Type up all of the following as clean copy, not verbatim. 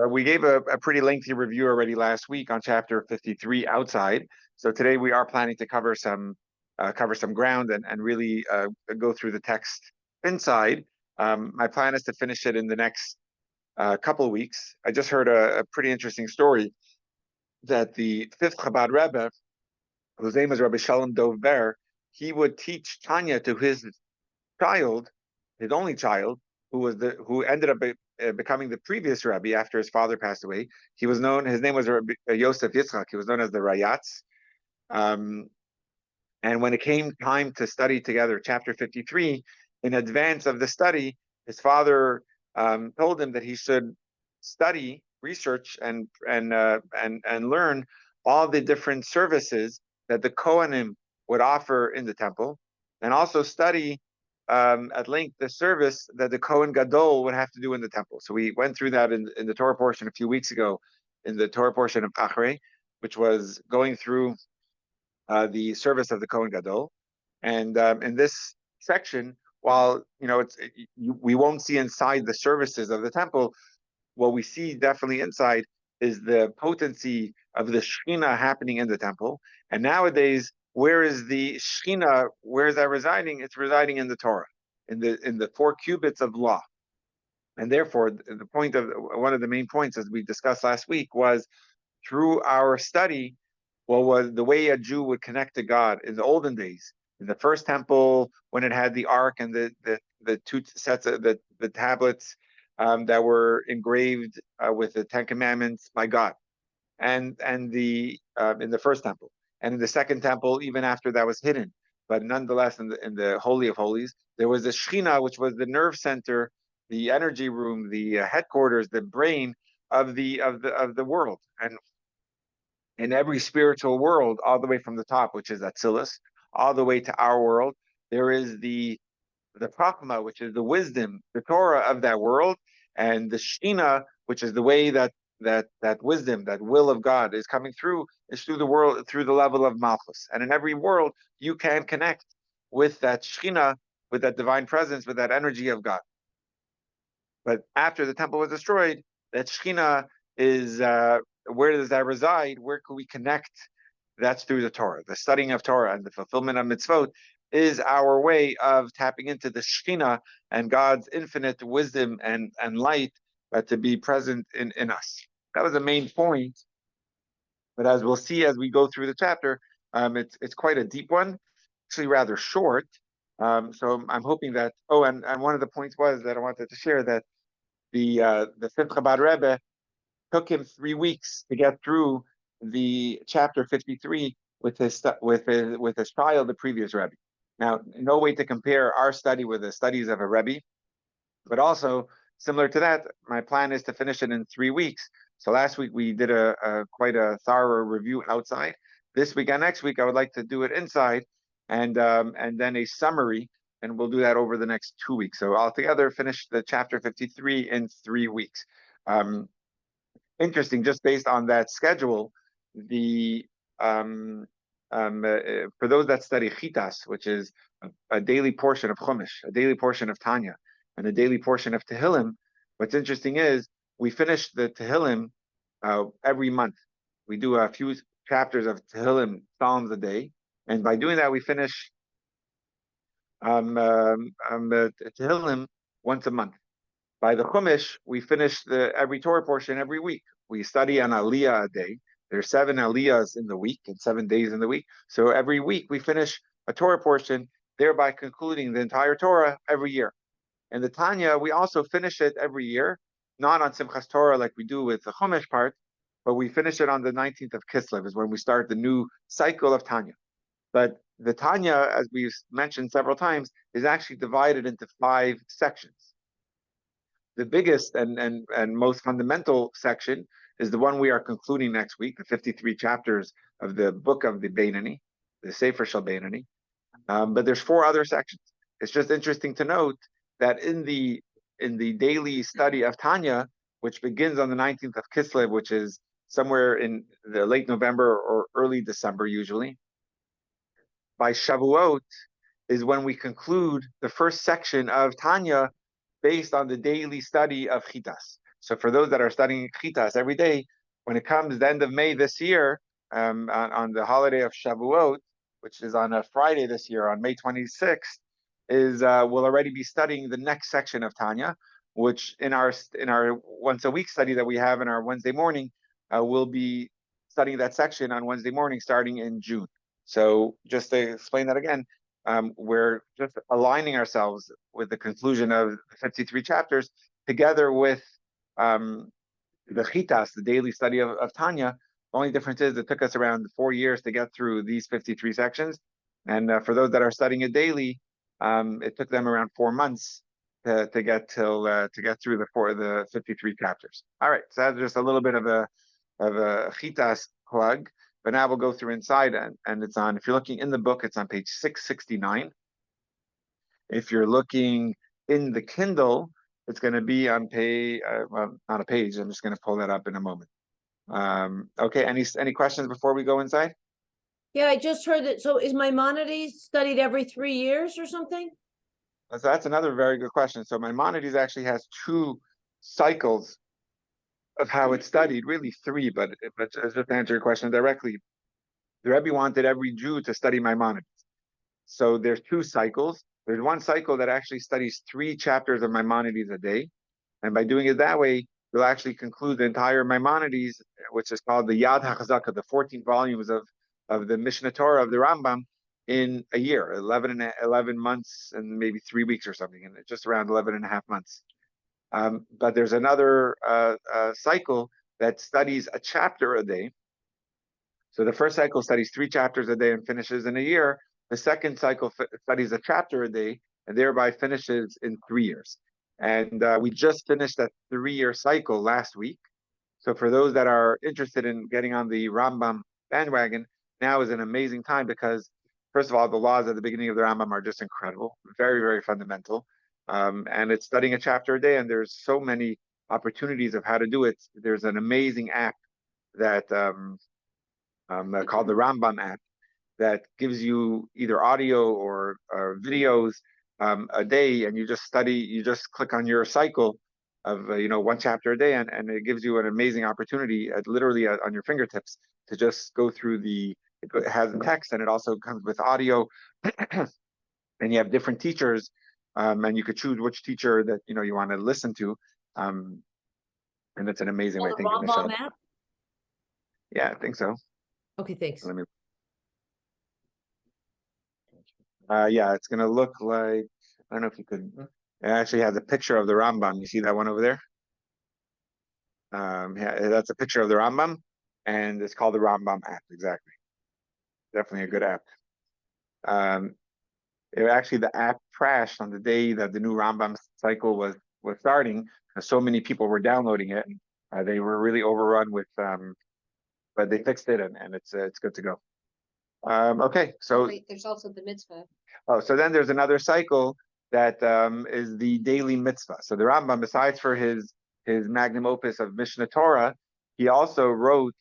We gave a pretty lengthy review already last week on chapter 53 outside. So today we are planning to cover some ground and really go through the text inside. My plan is to finish it in the next couple of weeks. I just heard a pretty interesting story that the fifth Chabad Rebbe, whose name is Rabbi Shalom Dov Ber, he would teach Tanya to his child, his only child, who ended up becoming the previous Rebbe after his father passed away. His name was Rabbi Yosef Yitzchak. He was known as the Rayatz. Um, and when it came time to study together, chapter 53, in advance of the study, his father told him that he should study, research, and learn all the different services that the Kohanim would offer in the temple, and also study at length the service that the Kohen Gadol would have to do in the temple. So we went through that in the Torah portion a few weeks ago, in the Torah portion of Achrei, which was going through the service of the Kohen Gadol. And in this section, while we won't see inside the services of the temple, what we see definitely inside is the potency of the Shekhinah happening in the temple. And nowadays, where is the Shekhinah? Where is that residing? It's residing in the Torah, in the 4 cubits of law. And therefore, the point of one of the main points, as we discussed last week, was through our study, what was the way a Jew would connect to God in the olden days. In the first temple, when it had the ark and the 2 sets of the tablets that were engraved with the 10 Commandments by God, and the in the first temple, and in the second temple, even after that was hidden, but nonetheless, in the Holy of Holies, there was the Shekhinah, which was the nerve center, the energy room, the headquarters, the brain of the world, and in every spiritual world, all the way from the top, which is Atzilus, all the way to our world, there is the Chachma, which is the wisdom, the Torah of that world, and the Shekhinah, which is the way that wisdom, that will of God is coming through, is through the world, through the level of Malchus. And in every world, you can connect with that Shekhinah, with that divine presence, with that energy of God. But after the temple was destroyed, that Shekhinah is where does that reside? Where can we connect? That's through the Torah. The studying of Torah and the fulfillment of mitzvot is our way of tapping into the Shekhinah and God's infinite wisdom and light to be present in us. That was the main point. But as we'll see as we go through the chapter, it's quite a deep one, actually rather short. So I'm hoping that. Oh, and one of the points was that I wanted to share that the fifth Chabad Rebbe took him 3 weeks to get through the chapter 53 with his child, the previous Rebbe. Now, no way to compare our study with the studies of a Rebbe, but also similar to that, my plan is to finish it in 3 weeks. So last week we did quite a thorough review outside. This week and next week I would like to do it inside, and then a summary, and we'll do that over the next 2 weeks. So altogether, finish the chapter 53 in 3 weeks. Interesting, just based on that schedule, the for those that study Chitas, which is a daily portion of Chumash, a daily portion of Tanya, and a daily portion of Tehillim, what's interesting is we finish the Tehillim every month. We do a few chapters of Tehillim, Psalms a day, and by doing that, we finish Tehillim once a month. By the Chumash, we finish every Torah portion every week. We study an Aliyah a day. There's 7 Aliyahs in the week and 7 days in the week. So every week we finish a Torah portion, thereby concluding the entire Torah every year. And the Tanya, we also finish it every year, not on Simchas Torah like we do with the Chumash part, but we finish it on the 19th of Kislev, is when we start the new cycle of Tanya. But the Tanya, as we've mentioned several times, is actually divided into 5 sections. The biggest and most fundamental section is the one we are concluding next week, the 53 chapters of the book of the Beinani, the Sefer Shel Beinani. But there's 4 other sections. It's just interesting to note that in the daily study of Tanya, which begins on the 19th of Kislev, which is somewhere in the late November or early December usually, by Shavuot is when we conclude the first section of Tanya based on the daily study of Chitas. So for those that are studying Chitas every day, when it comes the end of May this year, on the holiday of Shavuot, which is on a Friday this year, on May 26th, we'll already be studying the next section of Tanya, which in our once a week study that we have in our Wednesday morning, we'll be studying that section on Wednesday morning starting in June. So just to explain that again, we're just aligning ourselves with the conclusion of the 53 chapters together with the Chitas, the daily study of Tanya. The only difference is it took us around 4 years to get through these 53 sections. And for those that are studying it daily, it took them around 4 months to get through the 53 chapters. All right, so that's just a little bit of a Chitas plug. But now we'll go through inside, and it's on. If you're looking in the book, it's on page 669. If you're looking in the Kindle, it's going to be on page, well, not a page. I'm just going to pull that up in a moment. Okay. Any questions before we go inside? Yeah, I just heard that. So is Maimonides studied every 3 years or something? So that's another very good question. So Maimonides actually has 2 cycles of how it's studied, really 3, but just to answer your question directly, the Rebbe wanted every Jew to study Maimonides. So there's 2 cycles. There's one cycle that actually studies 3 chapters of Maimonides a day. And by doing it that way, you'll actually conclude the entire Maimonides, which is called the Yad HaChazaka, the 14 volumes of the Mishnah Torah of the Rambam, in a year, 11 months and maybe 3 weeks or something, and just around 11 and a half months. But there's another cycle that studies a chapter a day. So the first cycle studies 3 chapters a day and finishes in a year. The second cycle studies a chapter a day and thereby finishes in 3 years. And we just finished that 3-year cycle last week. So for those that are interested in getting on the Rambam bandwagon, now is an amazing time because, first of all, the laws at the beginning of the Rambam are just incredible, very, very fundamental. And it's studying a chapter a day, and there's so many opportunities of how to do it. There's an amazing app that called the Rambam app that gives you either audio or videos a day, and you just click on your cycle of 1 chapter a day, and it gives you an amazing opportunity literally on your fingertips to just go through it has text and it also comes with audio, and you have different teachers, and you could choose which teacher that you want to listen to, and it's an amazing way. The Rambam app? Yeah, I think so. Okay, thanks. Let me. Yeah, it's gonna look like, I don't know if you could. It actually has a picture of the Rambam. You see that one over there? Yeah, that's a picture of the Rambam, and it's called the Rambam app. Exactly, definitely a good app. The app crashed on the day that the new Rambam cycle was starting, because so many people were downloading it. They were really overrun with, but they fixed it, and it's good to go. Okay, so wait, there's also the mitzvah. Oh, so then there's another cycle that is the daily mitzvah. So the Rambam, besides for his magnum opus of Mishnah Torah, he also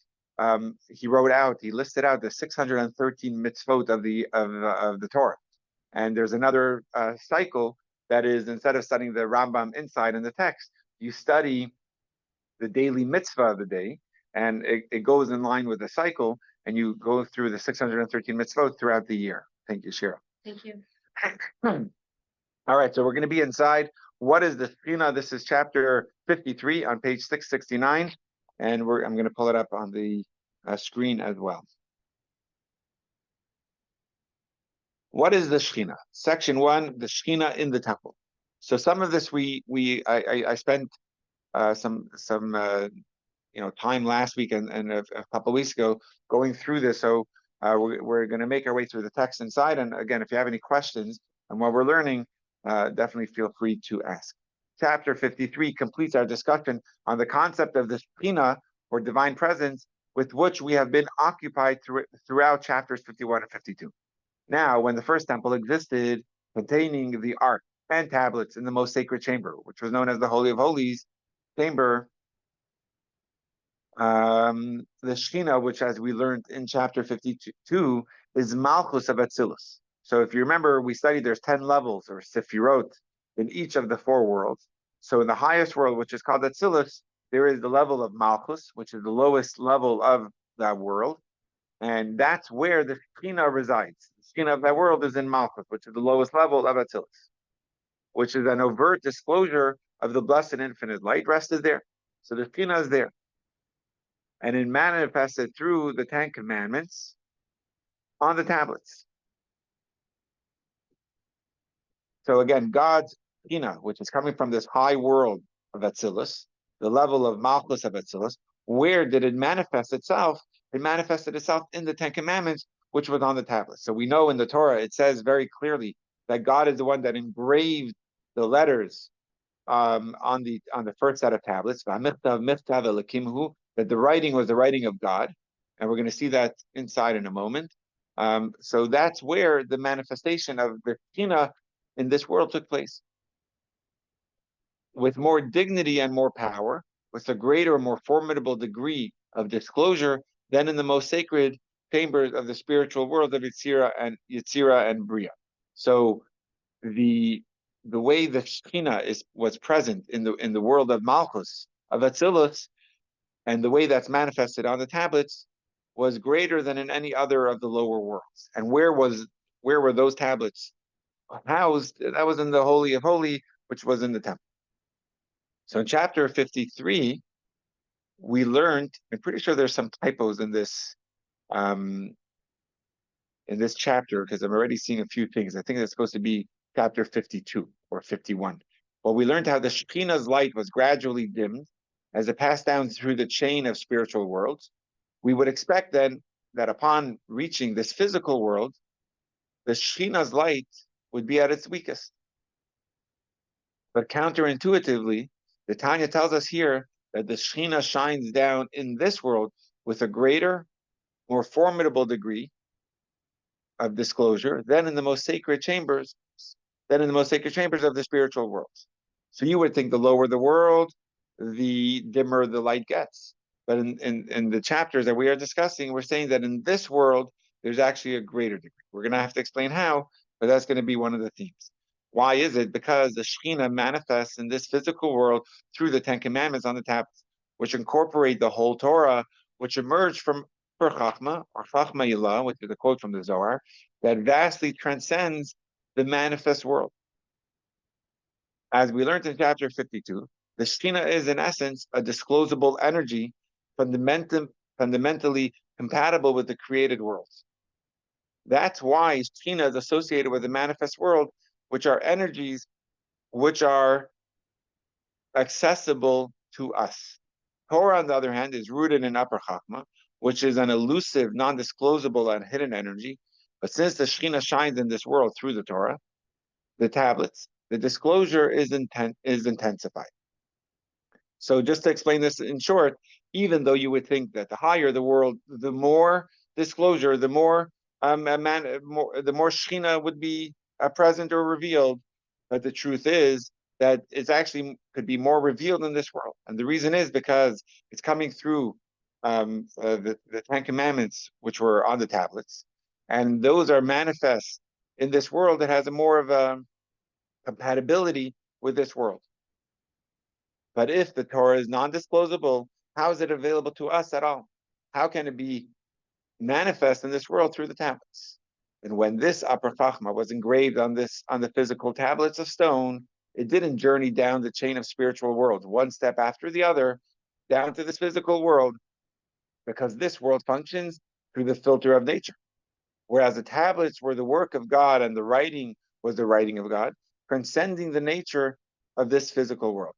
he listed out the 613 mitzvot of the Torah. And there's another cycle that is, instead of studying the Rambam inside in the text, you study the daily mitzvah of the day, and it goes in line with the cycle, and you go through the 613 mitzvot throughout the year. Thank you, Shira. Thank you. All right, so we're going to be inside. What is the Shechina? This is chapter 53 on page 669, and I'm going to pull it up on the screen as well. What is the Shechina? Section 1, the Shechina in the temple. So some of this I spent some time last week and a couple of weeks ago going through this. So we're going to make our way through the text inside. And again, if you have any questions on what we're learning, definitely feel free to ask. Chapter 53 completes our discussion on the concept of the Shechina, or divine presence, with which we have been occupied throughout chapters 51 and 52. Now, when the first temple existed, containing the ark and tablets in the most sacred chamber, which was known as the Holy of Holies chamber, the Shechina, which, as we learned in chapter 52, is Malchus of Atzilus. So if you remember, we studied there's 10 levels or Sefirot in each of the 4 worlds. So in the highest world, which is called Atzilus, there is the level of Malchus, which is the lowest level of that world, and that's where the Shekhinah resides. The Shekhinah of that world is in Malchus, which is the lowest level of Atzilus, which is an overt disclosure of the blessed infinite light rested there. So the Shekhinah is there, and it manifested through the Ten Commandments on the tablets. So again, God's Shekhinah, which is coming from this high world of Atzilus, the level of Malchus of Atzilus, where did it manifest itself? It manifested itself in the Ten Commandments, which was on the tablets. So we know in the Torah, it says very clearly that God is the one that engraved the letters on the first set of tablets, that the writing was the writing of God. And we're going to see that inside in a moment. So that's where the manifestation of the Shekhinah in this world took place, with more dignity and more power, with a greater, more formidable degree of disclosure than in the most sacred chambers of the spiritual world of Yetzirah and Bria. So the way the Shekhinah was present in the world of Malchus, of Atzilus, and the way that's manifested on the tablets was greater than in any other of the lower worlds. And where were those tablets housed? That was in the Holy of Holy, which was in the temple. So in chapter 53, we learned, I'm pretty sure there's some typos in this chapter, because I'm already seeing a few things. I think it's supposed to be chapter 52 or 51. Well, we learned how the Shekhinah's light was gradually dimmed as it passed down through the chain of spiritual worlds. We would expect then that upon reaching this physical world, the Shekhinah's light would be at its weakest. But counterintuitively, the Tanya tells us here that the Shekhinah shines down in this world with a greater, more formidable degree of disclosure than in the most sacred chambers, of the spiritual world. So you would think the lower the world, the dimmer the light gets. But in the chapters that we are discussing, we're saying that in this world, there's actually a greater degree. We're going to have to explain how, but that's going to be one of the themes. Why is it? Because the Shekhinah manifests in this physical world through the Ten Commandments on the tablets, which incorporate the whole Torah, which emerged from Chachma, or Chachma Yilah, which is a quote from the Zohar, that vastly transcends the manifest world. As we learned in chapter 52, the Shekhinah is in essence a disclosable energy fundamentally compatible with the created worlds. That's why Shekhinah is associated with the manifest world, which are energies which are accessible to us. Torah, on the other hand, is rooted in upper Chachma, which is an elusive, non-disclosable, and hidden energy. But since the Shekhinah shines in this world through the Torah, the tablets, the disclosure is intensified. So just to explain this in short, even though you would think that the higher the world, the more disclosure, the more Shekhinah would be present or revealed. But the truth is that it's actually could be more revealed in this world. And the reason is because it's coming through the Ten Commandments, which were on the tablets. And those are manifest in this world that has a more of a compatibility with this world. But if the Torah is non-disclosable, how is it available to us at all? How can it be manifest in this world through the tablets? And when this upper Chachma was engraved on the physical tablets of stone, it didn't journey down the chain of spiritual worlds, one step after the other, down to this physical world, because this world functions through the filter of nature. Whereas the tablets were the work of God and the writing was the writing of God, transcending the nature of this physical world.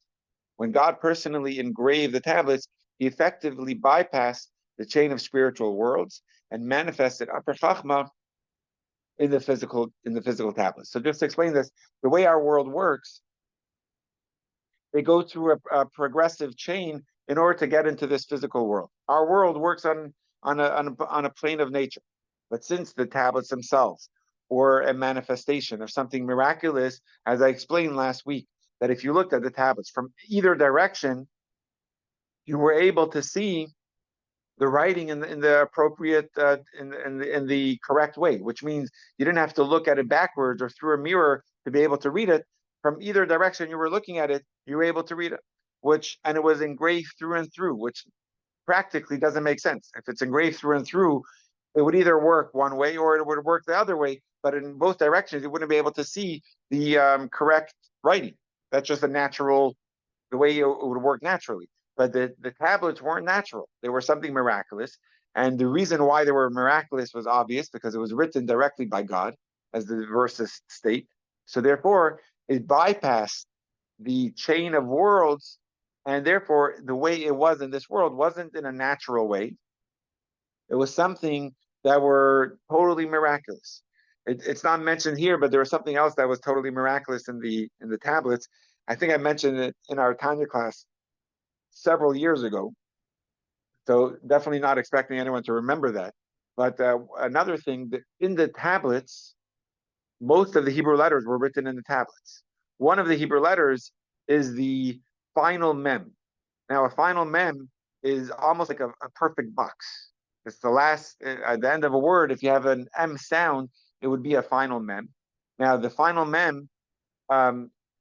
When God personally engraved the tablets, he effectively bypassed the chain of spiritual worlds and manifested upper Chachma in the physical tablets. So just to explain this, the way our world works, they go through a progressive chain in order to get into this physical world. Our world works on a plane of nature. But since the tablets themselves were a manifestation of something miraculous, as I explained last week, that if you looked at the tablets from either direction, you were able to see the writing in the appropriate in the correct way, which means you didn't have to look at it backwards or through a mirror to be able to read it. From either direction you were looking at it, you were able to read it. and it was engraved through and through, which practically doesn't make sense. If it's engraved through and through, it would either work one way or it would work the other way. But in both directions, you wouldn't be able to see the correct writing. That's just the way it would work naturally. But the tablets weren't natural. They were something miraculous. And the reason why they were miraculous was obvious because it was written directly by God, as the verses state. So therefore, it bypassed the chain of worlds. And therefore, the way it was in this world wasn't in a natural way. It was something that were totally miraculous. It's not mentioned here, but there was something else that was totally miraculous in the tablets. I think I mentioned it in our Tanya class several years ago. So definitely not expecting anyone to remember that. But another thing that in the tablets, most of the Hebrew letters were written in the tablets. One of the Hebrew letters is the final mem. Now, a final mem is almost like a perfect box. It's the last, at the end of a word, if you have an M sound, it would be a final mem. Now, the final mem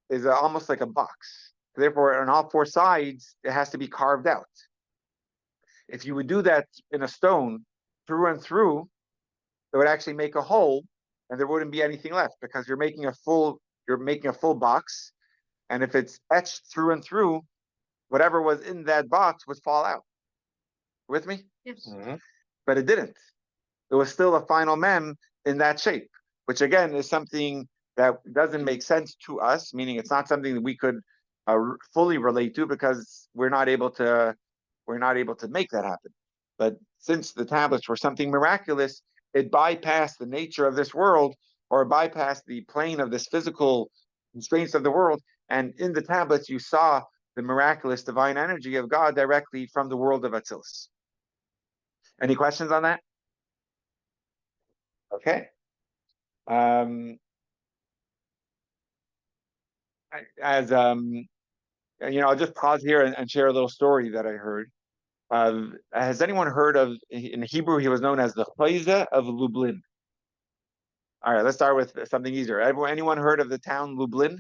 is almost like a box. Therefore, on all four sides, it has to be carved out. If you would do that in a stone through and through, it would actually make a hole and there wouldn't be anything left because you're making a full box. And if it's etched through and through, whatever was in that box would fall out. With me? Yes. Mm-hmm. But it didn't. It was still a final mem in that shape, which again is something that doesn't make sense to us, meaning it's not something that we could fully relate to because we're not able to make that happen. But since the tablets were something miraculous, it bypassed the nature of this world or bypassed the plane of this physical constraints of the world. And in the tablets, you saw the miraculous divine energy of God directly from the world of Atzilus. Any questions on that? Okay. As I'll just pause here and share a little story that I heard. Has anyone heard of, in Hebrew, he was known as the Chayza of Lublin? All right, let's start with something easier. Anyone heard of the town Lublin?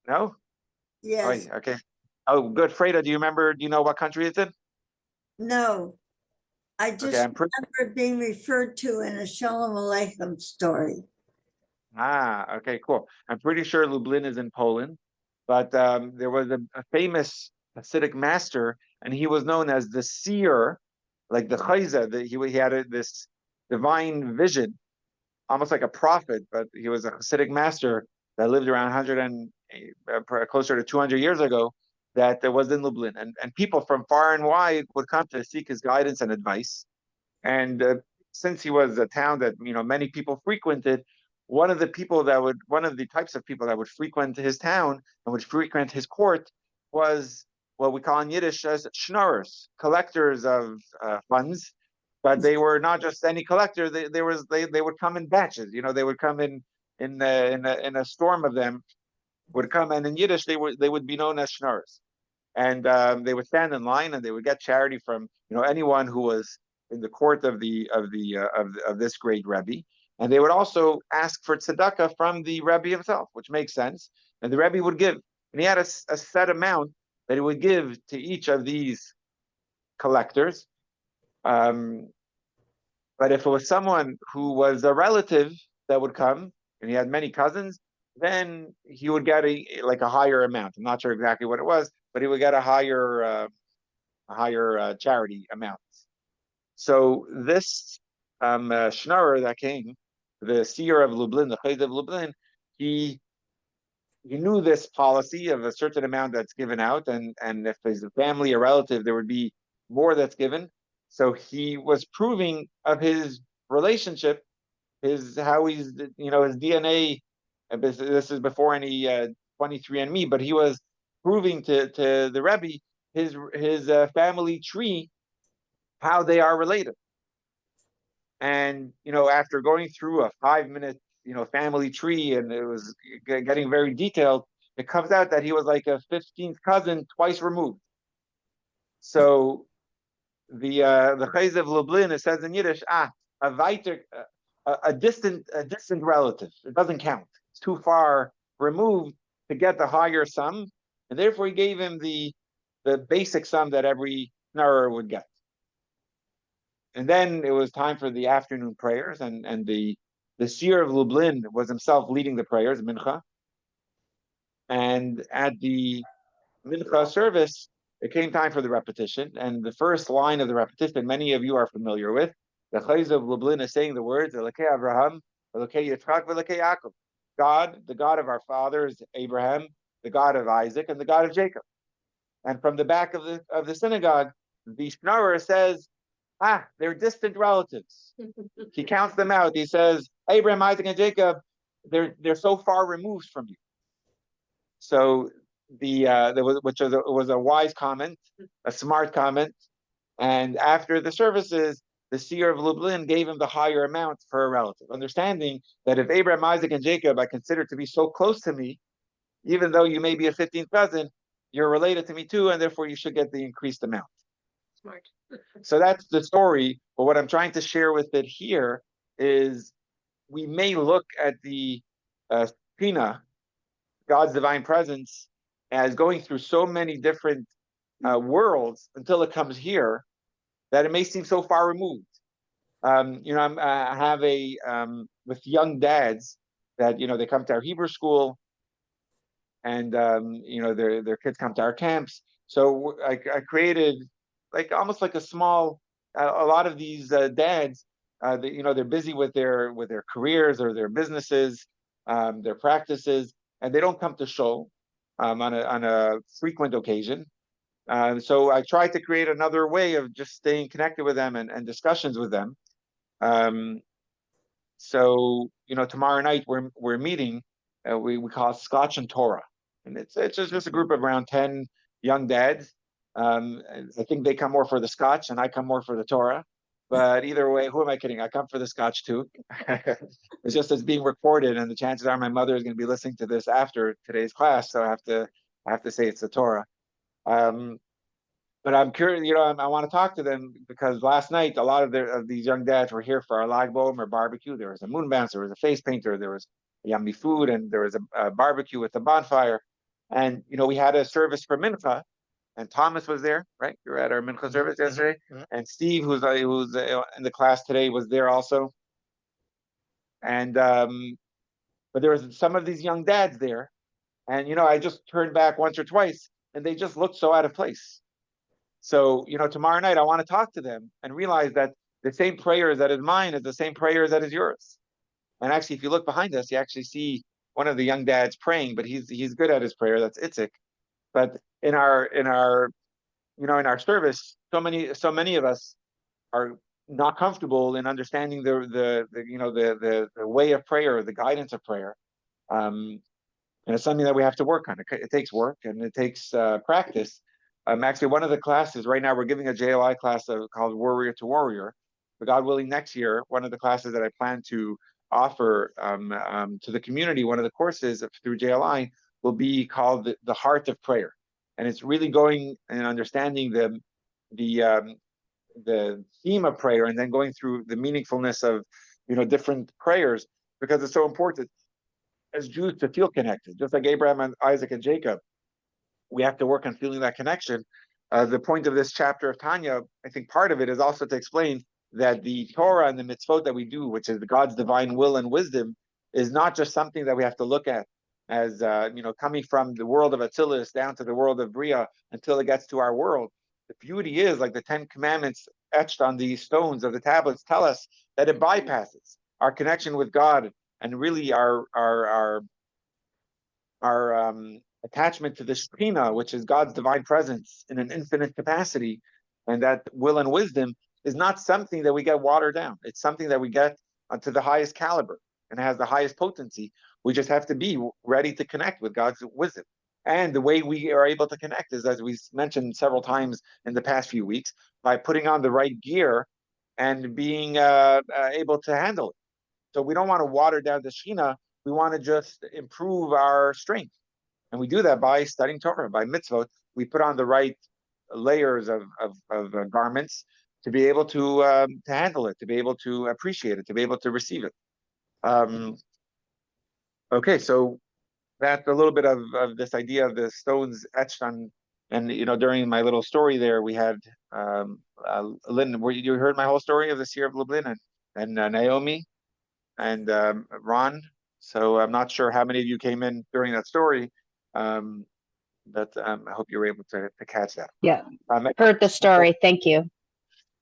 No? Oh, Yes. okay. Oh, good. Freda, do you know what country it's in? No. I Okay, just remember being referred to in a Shalom Aleichem story. Okay, cool. I'm pretty sure Lublin is in Poland, but there was a famous Hasidic master, and he was known as the seer, like the Chayza. He had this divine vision, almost like a prophet, but he was a Hasidic master that lived around 100 and closer to 200 years ago. That was in Lublin, and people from far and wide would come to seek his guidance and advice. And since he was a town that many people frequented, one of the types of people that would frequent his town and would frequent his court was what we call in Yiddish as schnorrers, collectors of funds. But they were not just any collector. They would come in batches. They would come in a storm of them would come, and in Yiddish they would be known as schnorrers. And they would stand in line and they would get charity from anyone who was in the court of this great Rebbe, and they would also ask for tzedakah from the Rebbe himself, which makes sense. And the Rebbe would give, and he had a set amount that he would give to each of these collectors. But if it was someone who was a relative that would come, and he had many cousins, then he would get a higher amount. I'm not sure exactly what it was, but he would get a higher charity amount. So this Schnorrer that came, the seer of Lublin, the Chayz of Lublin, he knew this policy of a certain amount that's given out, and if there's a family or relative, there would be more that's given. So he was proving of his relationship, how he's his DNA. This is before any 23andMe, but he was proving to the Rebbe his family tree, how they are related. And after going through a 5-minute family tree, and it was getting very detailed, it comes out that he was like a 15th cousin twice removed. So the Chayz of Lublin, it says in Yiddish, a distant relative. It doesn't count. It's too far removed to get the higher sum. and therefore he gave him the basic sum that every Knarer would get. And then it was time for the afternoon prayers, and the seer of Lublin was himself leading the prayers, Mincha. And at the Mincha service, it came time for the repetition. And the first line of the repetition, many of you are familiar with, the Chayz of Lublin is saying the words, Elokei Abraham, Elokei Yitzchak, Elokei Yaakov. God, the God of our fathers, Abraham, the God of Isaac, and the God of Jacob. And from the back of the synagogue, the Schnorrer says, they're distant relatives. He counts them out. He says, Abraham, Isaac, and Jacob, they're so far removed from you. So there was a wise comment, a smart comment. And after the services, the seer of Lublin gave him the higher amount for a relative, understanding that if Abraham, Isaac, and Jacob I consider to be so close to me, even though you may be a 15th cousin, you're related to me too, and therefore you should get the increased amount. Smart. So that's the story. But what I'm trying to share with it here is we may look at the Shekhinah, God's divine presence, as going through so many different worlds until it comes here that it may seem so far removed. I have with young dads that, they come to our Hebrew school, and their kids come to our camps. So I created almost like a small. A lot of these dads, they're busy with their careers or their businesses, their practices, and they don't come to shul on a frequent occasion. So I tried to create another way of just staying connected with them and discussions with them. So tomorrow night we're meeting. We call it Scotch and Torah, and it's just a group of around 10 young dads. I think they come more for the Scotch, and I come more for the Torah. But either way, who am I kidding? I come for the Scotch too. It's just it's being recorded, and the chances are my mother is going to be listening to this after today's class, so I have to say it's the Torah. But I'm curious, I want to talk to them because last night a lot of these young dads were here for our lag boom or barbecue. There was a moon bounce, there was a face painter, there was yummy food, and there was a barbecue with a bonfire. And we had a service for Mincha, and Thomas was there, right? You were at our Mincha service yesterday, and Steve, who's in the class today, was there also. And but there was some of these young dads there, and I just turned back once or twice, and they just looked so out of place. So, tomorrow night I want to talk to them and realize that the same prayer that is mine is the same prayer that is yours. And actually, if you look behind us, you actually see one of the young dads praying, but he's good at his prayer. That's Itzik. But in our service, so many of us are not comfortable in understanding the way of prayer, the guidance of prayer. And it's something that we have to work on. It takes work and it takes practice. Actually, one of the classes right now, we're giving a JLI class called Warrior to Warrior. But God willing, next year, one of the classes that I plan to offer to the community, one of the courses through JLI, will be called the Heart of Prayer, and it's really going and understanding the theme of prayer, and then going through the meaningfulness of different prayers, because it's so important as Jews to feel connected, just like Abraham and Isaac and Jacob. We have to work on feeling that connection. The point of this chapter of Tanya, I think part of it is also to explain that the Torah and the mitzvot that we do, which is God's divine will and wisdom, is not just something that we have to look at as coming from the world of Atzilus down to the world of Bria until it gets to our world. The beauty is, like the 10 commandments etched on the stones of the tablets tell us, that it bypasses our connection with God and really our attachment to the Shekhinah, which is God's divine presence in an infinite capacity. And that will and wisdom is not something that we get watered down. It's something that we get to the highest caliber and has the highest potency. We just have to be ready to connect with God's wisdom. And the way we are able to connect is, as we mentioned several times in the past few weeks, by putting on the right gear and being able to handle it. So we don't want to water down the Shekhinah. We want to just improve our strength. And we do that by studying Torah, by mitzvot. We put on the right layers of garments to be able to handle it, to be able to appreciate it, to be able to receive it. Okay, so that's a little bit of this idea of the stones etched on. And during my little story there, we had Lynn. You heard my whole story of the Seer of Lublin and Naomi and Ron. So I'm not sure how many of you came in during that story, um, but I hope you were able to catch that. Yeah, Um, heard the story. Thank you.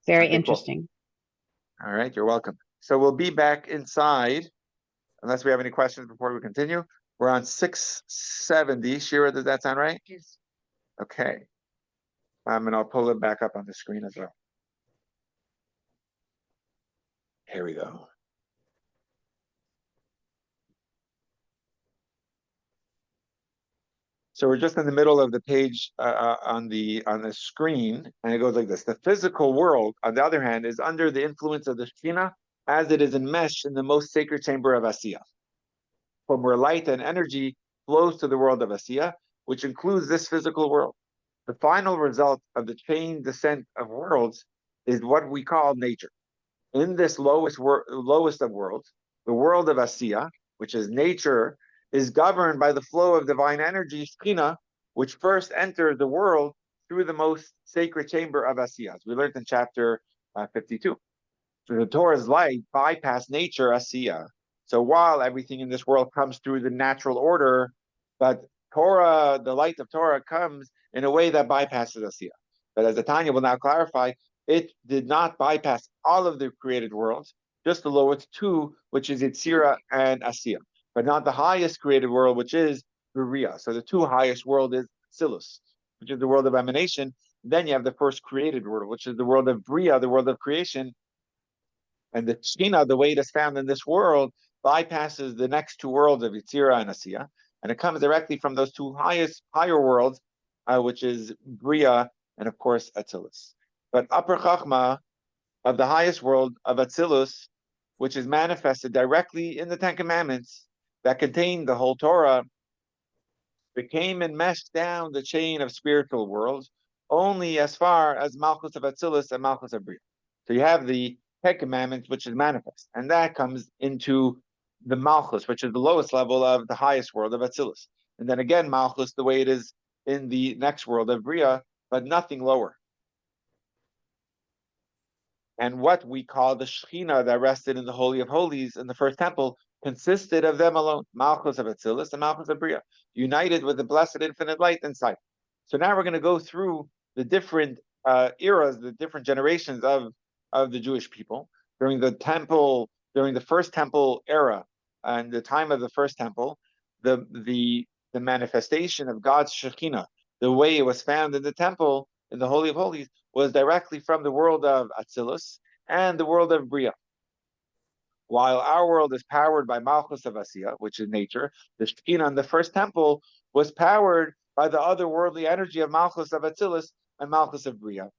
Very Okay, cool. interesting. All right, you're welcome. So we'll be back inside, unless we have any questions before we continue. We're on 670. Shira, does that sound right? Yes. Okay. And I'll pull it back up on the screen as well. Here we go. So we're just in the middle of the page on the screen, and it goes like this. The physical world, on the other hand, is under the influence of the Shekhinah, as it is enmeshed in the most sacred chamber of Asiya, from where light and energy flows to the world of Asiya, which includes this physical world. The final result of the chain descent of worlds is what we call nature. In this lowest of worlds, the world of Asiya, which is nature, is governed by the flow of divine energy, Shekhinah, which first enters the world through the most sacred chamber of Asiya, as we learned in chapter 52. So the Torah's light bypassed nature, Asiya. So while everything in this world comes through the natural order, but Torah, the light of Torah, comes in a way that bypasses Asiya. But as the Tanya will now clarify, it did not bypass all of the created worlds, just the lowest two, which is Yetzirah and Asiya, but not the highest created world, which is Beriah. So the two highest world is Silus, which is the world of emanation. Then you have the first created world, which is the world of Bria, the world of creation. And the Shekhinah, the way it is found in this world, bypasses the next two worlds of Yetzirah and Asiya, and it comes directly from those two higher worlds, which is Bria and of course Atzilus. But upper Chachma of the highest world of Atzilus, which is manifested directly in the Ten Commandments that contain the whole Torah, became enmeshed down the chain of spiritual worlds only as far as Malchus of Atzilus and Malchus of Bria. So you have the Ten Commandments, which is manifest, and that comes into the Malchus, which is the lowest level of the highest world of Atzilus. And then again, Malchus, the way it is in the next world of Bria, but nothing lower. And what we call the Shekhinah that rested in the Holy of Holies in the first temple consisted of them alone, Malchus of Atzilus and Malchus of Bria, united with the blessed infinite light inside. So now we're going to go through the different eras, the different generations of the Jewish people during the first temple era, and the time of the first temple, the manifestation of God's Shekhinah, the way it was found in the temple, in the Holy of Holies, was directly from the world of Atzilus and the world of Bria. While our world is powered by Malchus of Asiya, which is nature, the Shekhinah in the first temple was powered by the otherworldly energy of Malchus of Atzilus and Malchus of Bria.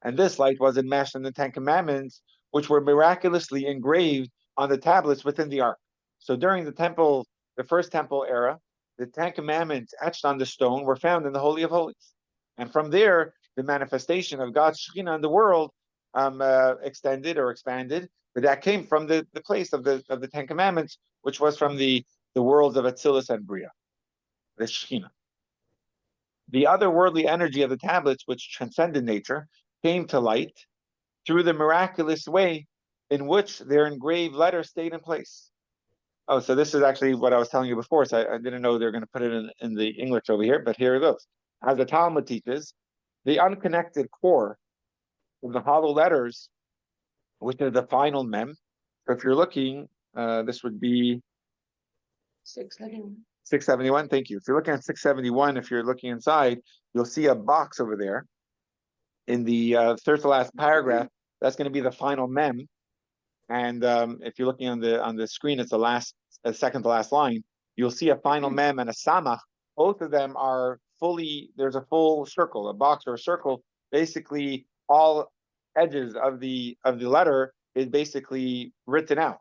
And this light was enmeshed in the Ten Commandments, which were miraculously engraved on the tablets within the ark. So during the first temple era, the Ten Commandments etched on the stone were found in the Holy of Holies. And from there, the manifestation of God's Shekhinah in the world extended or expanded, but that came from the place of the Ten Commandments, which was from the worlds of Atzilus and Bria, the Shekhinah. The otherworldly energy of the tablets, which transcended nature, came to light through the miraculous way in which their engraved letters stayed in place. Oh, so this is actually what I was telling you before, so I didn't know they were going to put it in the English over here, but here it goes. As the Talmud teaches, the unconnected core of the hollow letters, which is the final mem. So if you're looking, this would be 671. 671. Thank you. If you're looking at 671, if you're looking inside, you'll see a box over there in the third to last paragraph. That's going to be the final mem. And if you're looking on the screen, it's the second to last line. You'll see a final mem and a samach. Both of them are there's a full circle, a box or a circle. Basically, all edges of the letter is basically written out,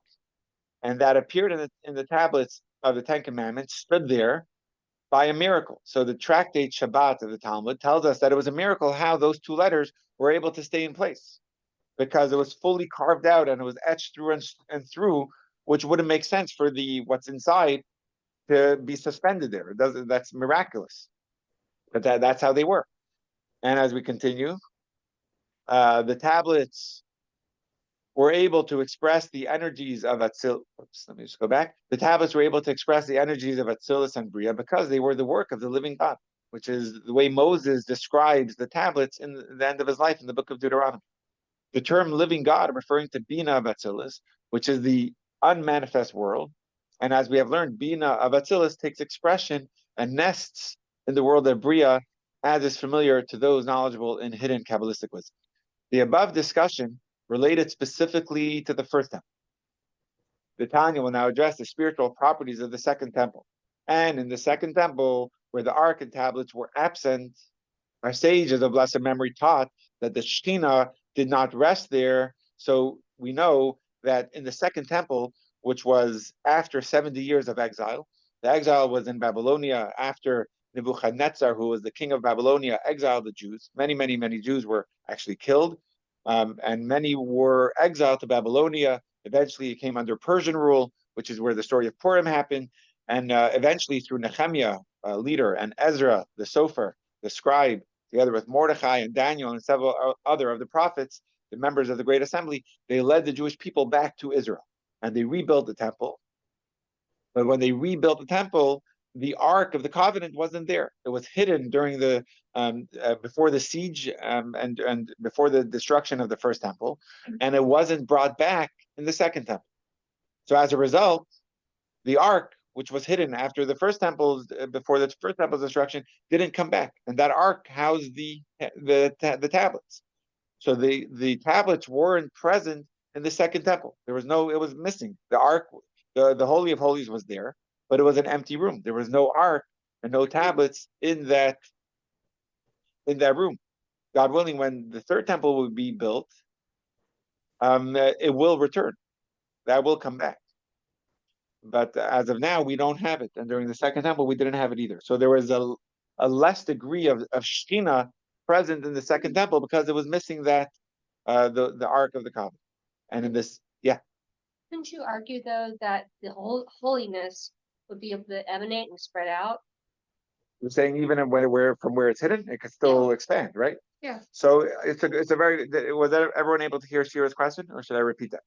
and that appeared in the tablets of the Ten Commandments, stood there by a miracle. So the tractate Shabbat of the Talmud tells us that it was a miracle how those two letters were able to stay in place, because it was fully carved out and it was etched through and through, which wouldn't make sense for what's inside to be suspended there. It doesn't, that's miraculous. But that's how they were. And as we continue, the tablets were able to express the energies of Atzil. Oops, let me just go back. The tablets were able to express the energies of Atzilus and Bria because they were the work of the living God, which is the way Moses describes the tablets in the end of his life in the book of Deuteronomy. The term living God referring to Bina of Atzilus, which is the unmanifest world. And as we have learned, Bina of Atzilus takes expression and nests in the world of Bria, as is familiar to those knowledgeable in hidden Kabbalistic wisdom. The above discussion related specifically to the first temple. The Tanya will now address the spiritual properties of the second temple. And in the second temple, where the Ark and tablets were absent, our sages of blessed memory taught that the Shekhinah did not rest there. So we know that in the second temple, which was after 70 years of exile, the exile was in Babylonia after Nebuchadnezzar, who was the king of Babylonia, exiled the Jews. Many, many, many Jews were actually killed. And many were exiled to Babylonia. Eventually, it came under Persian rule, which is where the story of Purim happened. And eventually, through Nehemiah, leader, and Ezra, the Sofer, the scribe, together with Mordechai and Daniel and several other of the prophets, the members of the Great Assembly, they led the Jewish people back to Israel. And they rebuilt the temple. But when they rebuilt the temple, the Ark of the Covenant wasn't there. It was hidden during the before the siege and before the destruction of the first temple, and it wasn't brought back in the second temple. So as a result, the Ark, which was hidden after the first temple's before the first temple's destruction, didn't come back, and that Ark housed the tablets. So the tablets weren't present in the second temple. There was no, it was missing. The Ark, the Holy of Holies was there, but it was an empty room. There was no Ark and no tablets in that room. God willing, when the third temple will be built, it will return. That will come back. But as of now, we don't have it. And during the second temple, we didn't have it either. So there was a less degree of Shekhinah present in the second temple because it was missing that the Ark of the Covenant. And in this, yeah. Couldn't you argue though that the whole holiness would be able to emanate and spread out? You're saying even where from where it's hidden, it could still expand, right? Yeah. So it's a very, was everyone able to hear Shira's question, or should I repeat that?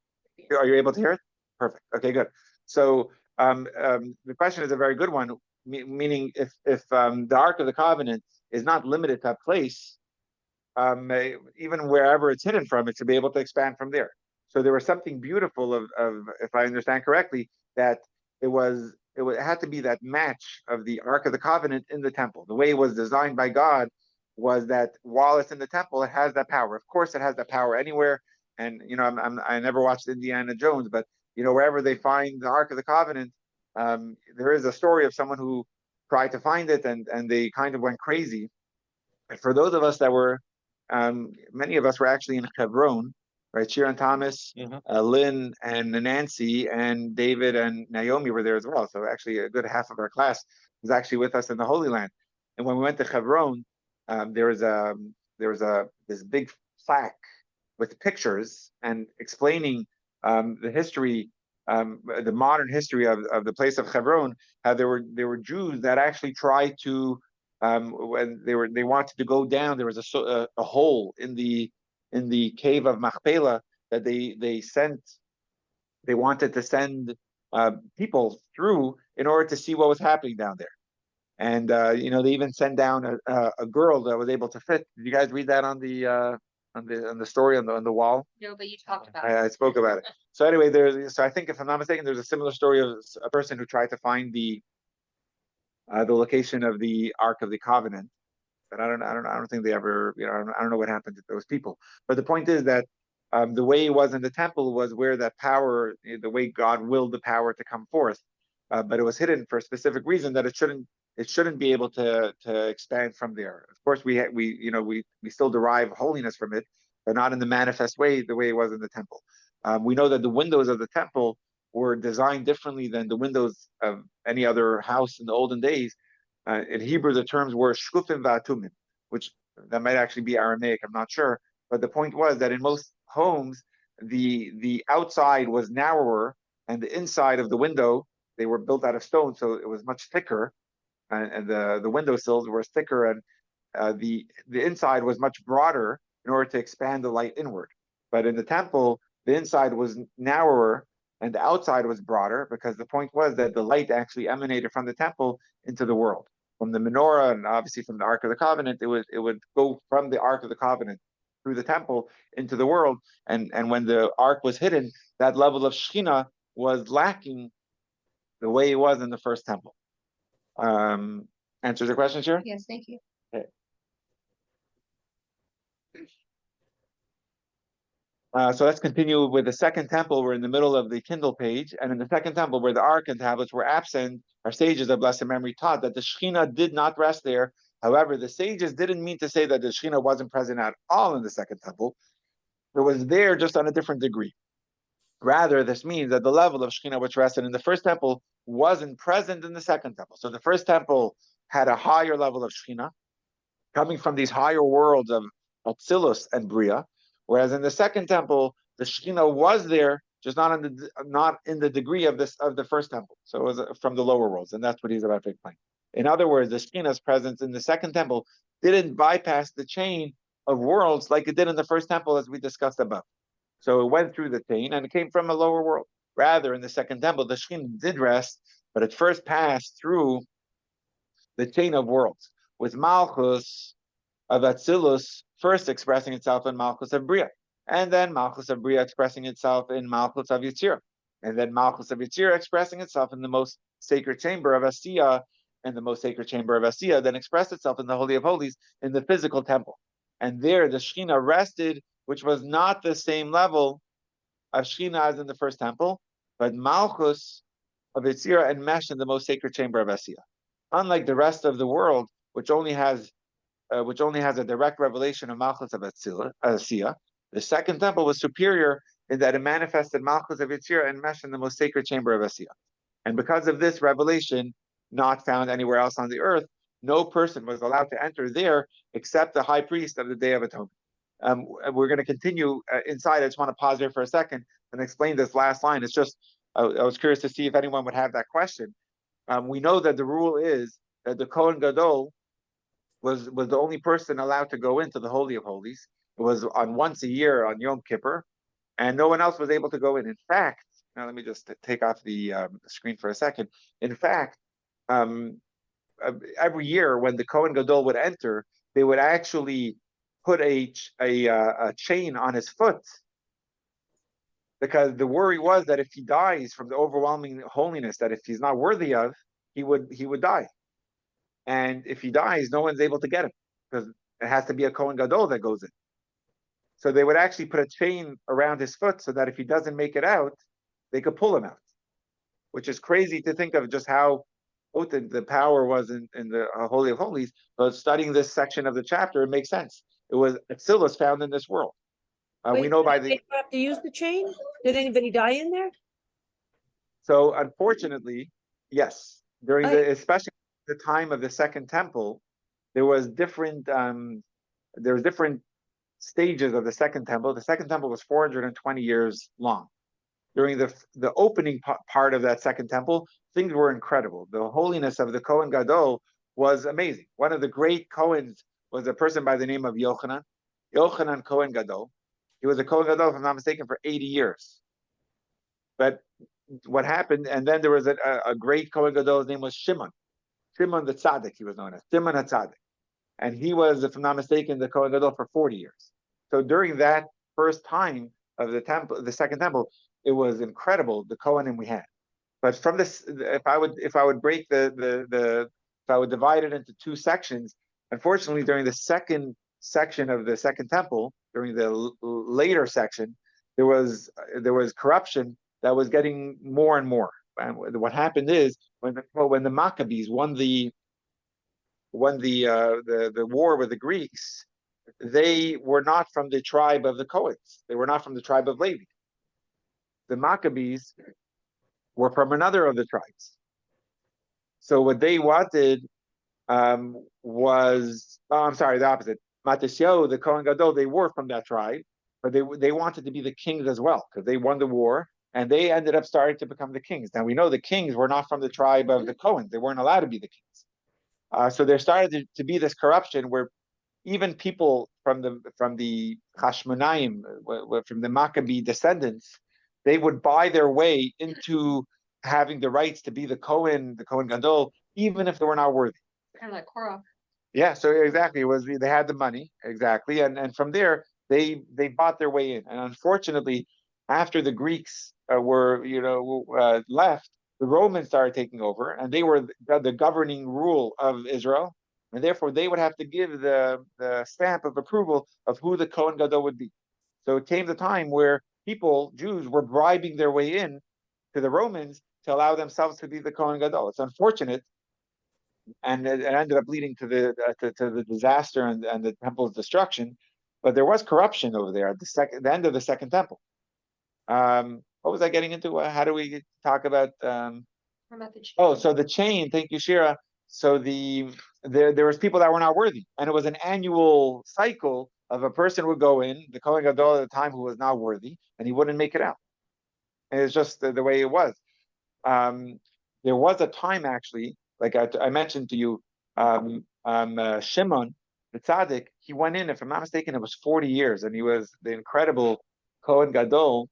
Are you able to hear it? Perfect. Okay, good. So the question is a very good one, meaning if the Ark of the Covenant is not limited to a place, even wherever it's hidden from, it should be able to expand from there. So there was something beautiful of if I understand correctly, that it had to be that match of the Ark of the Covenant in the temple. The way it was designed by God was that while it's in the temple, it has that power. Of course, it has that power anywhere. And I never watched Indiana Jones, but wherever they find the Ark of the Covenant, there is a story of someone who tried to find it, and they kind of went crazy. But for those of us that were, many of us were actually in Hebron, right? Shira and Thomas, Lynn and Nancy and David and Naomi were there as well. So actually a good half of our class was actually with us in the Holy Land. And when we went to Hebron, there was this big plaque with pictures and explaining the history, the modern history of the place of Hebron. How there were Jews that actually tried to, when they wanted to go down, there was a hole in the cave of Machpelah that they wanted to send people through in order to see what was happening down there. And they even sent down a girl that was able to fit. Did you guys read that on the story on the wall? No, but you talked about it. I spoke about it. So anyway, so I think if I'm not mistaken, there's a similar story of a person who tried to find the location of the Ark of the Covenant, but I don't think they ever, I don't know what happened to those people. But the point is that the way it was in the temple was where that power, the way God willed the power to come forth, but it was hidden for a specific reason that it shouldn't be able to expand from there. Of course, we still derive holiness from it, but not in the manifest way, the way it was in the temple. We know that the windows of the temple were designed differently than the windows of any other house in the olden days. In Hebrew, the terms were shkufim va'atumim, which that might actually be Aramaic, I'm not sure. But the point was that in most homes, the outside was narrower and the inside of the window they were built out of stone, so it was much thicker, and the windowsills were thicker, and the inside was much broader in order to expand the light inward. But in the temple, the inside was narrower and the outside was broader, because the point was that the light actually emanated from the temple into the world. From the menorah and obviously from the Ark of the Covenant, it would go from the Ark of the Covenant through the temple into the world. And when the Ark was hidden, that level of Shekhinah was lacking the way it was in the first temple. Answers your question, Shira? Yes, thank you. So let's continue with the second temple. We're in the middle of the Kindle page, and in the second temple, where the Ark and tablets were absent, our sages of blessed memory taught that the Shekhinah did not rest there. However, the sages didn't mean to say that the Shekhinah wasn't present at all in the second temple. It was there just on a different degree. Rather, this means that the level of Shekhinah which rested in the first temple wasn't present in the second temple. So the first temple had a higher level of Shekhinah, coming from these higher worlds of Atzilus and Bria, whereas in the second temple, the Shekhinah was there, just not in the degree of the first temple. So it was from the lower worlds, and that's what he's about to explain. In other words, the Shekhinah's presence in the second temple didn't bypass the chain of worlds like it did in the first temple, as we discussed above. So it went through the chain and it came from a lower world. Rather, in the second temple, the Shekhinah did rest, but it first passed through the chain of worlds, with Malchus of Atzilus first expressing itself in Malchus of Bria, and then Malchus of Bria expressing itself in Malchus of Yetzirah, and then Malchus of Yetzirah expressing itself in the most sacred chamber of Asiya, and the most sacred chamber of Asiya then expressed itself in the Holy of Holies in the physical temple. And there the Shekhinah rested, which was not the same level of Shekhinah as in the first temple, but Malchus of Yetzirah enmeshed in the most sacred chamber of Asiya. Unlike the rest of the world, which only has a direct revelation of Malchus of Asiya, the second temple was superior in that it manifested Malchus of Yetzirah enmeshed in the most sacred chamber of Asiya. And because of this revelation, not found anywhere else on the earth, no person was allowed to enter there except the high priest of the Day of Atonement. We're going to continue inside. I just want to pause here for a second and explain this last line. It's just, I was curious to see if anyone would have that question. We know that the rule is that the Kohen Gadol was the only person allowed to go into the Holy of Holies. It was on once a year on Yom Kippur, and no one else was able to go in. In fact, now let me just take off the screen for a second. In fact, every year when the Kohen Gadol would enter, they would actually put a chain on his foot, because the worry was that if he dies from the overwhelming holiness that if he's not worthy of, he would die. And if he dies, no one's able to get him, because it has to be a Kohen Gadol that goes in. So they would actually put a chain around his foot so that if he doesn't make it out, they could pull him out, which is crazy to think of just how potent the power was in the Holy of Holies. But studying this section of the chapter, it makes sense. It was Atzilus found in this world. We know by the... They have to use the chain? Did anybody die in there? So unfortunately, yes. During especially the time of the Second Temple, there was different stages of the Second Temple. The Second Temple was 420 years long. During the opening part of that Second Temple, things were incredible. The holiness of the Kohen Gadol was amazing. One of the great Kohens was a person by the name of Yochanan Kohen Gadol. He was a Kohen Gadol, if I'm not mistaken, for 80 years. But what happened, and then there was a great Kohen Gadol, his name was Shimon the Tzaddik, he was known as, Shimon HaTzaddik. And he was, if I'm not mistaken, the Kohen Gadol for 40 years. So during that first time of the temple, the Second Temple, it was incredible, the Kohanim we had. But from this, if I would divide it into two sections, unfortunately, during the second section of the Second Temple, during the later section, there was corruption that was getting more and more. And what happened is when the Maccabees won the war with the Greeks, they were not from the tribe of the Kohens. They were not from the tribe of Levi. The Maccabees were from another of the tribes. So what they wanted was, the opposite. Matisyahu, the Kohen Gadol, they were from that tribe, but they wanted to be the kings as well, because they won the war and they ended up starting to become the kings. Now we know the kings were not from the tribe of the Cohen; they weren't allowed to be the kings. So there started to be this corruption where even people from the Hashmonaim, from the Maccabee descendants, they would buy their way into having the rights to be the Cohen Gadol, even if they were not worthy. Kind of like Korach. Yeah, so exactly, it was they had the money exactly, and from there they bought their way in. And unfortunately, after the Greeks were left, the Romans started taking over, and they were the governing rule of Israel, and therefore they would have to give the stamp of approval of who the Kohen Gadol would be. So it came the time where people, Jews, were bribing their way in to the Romans to allow themselves to be the Kohen Gadol. It's unfortunate, and it ended up leading to the disaster and the temple's destruction. But there was corruption over there at the end of the second temple. What was I getting into? How do we talk about? Oh, so the chain. Thank you, Shira. So there was people that were not worthy, and it was an annual cycle of a person would go in, the Kohen Gadol at the time, who was not worthy, and he wouldn't make it out. And it's just the way it was. There was a time actually, like I mentioned to you, Shimon, the tzaddik, he went in, if I'm not mistaken, it was 40 years, and he was the incredible Kohen Gadol.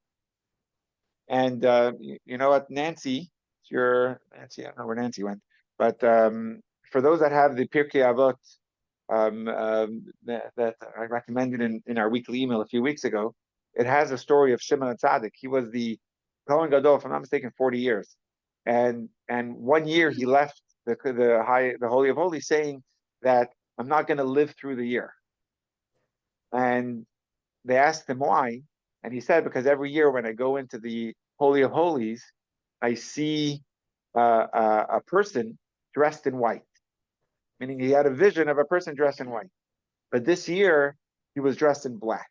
And you know what, Nancy, Nancy, I don't know where Nancy went, but for those that have the Pirkei Avot that I recommended in our weekly email a few weeks ago, it has a story of Shimon tzaddik. He was the Kohen Gadol, if I'm not mistaken, 40 years. And 1 year he left the Holy of Holies saying that I'm not going to live through the year. And they asked him why, and he said, because every year when I go into the Holy of Holies, I see a person dressed in white, meaning he had a vision of a person dressed in white. But this year he was dressed in black.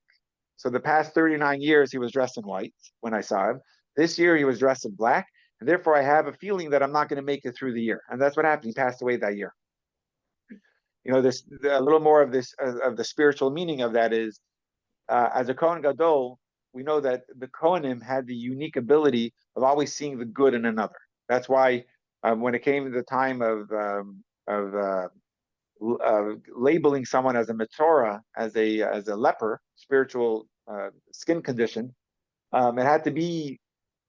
So the past 39 years he was dressed in white when I saw him. This year he was dressed in black, and therefore I have a feeling that I'm not going to make it through the year. And that's what happened. He passed away that year. You know, this a little more of this of the spiritual meaning of that is, as a Kohen Gadol, we know that the Kohanim had the unique ability of always seeing the good in another. That's why when it came to the time of labeling someone as a Metzora, as a leper, spiritual skin condition, it had to be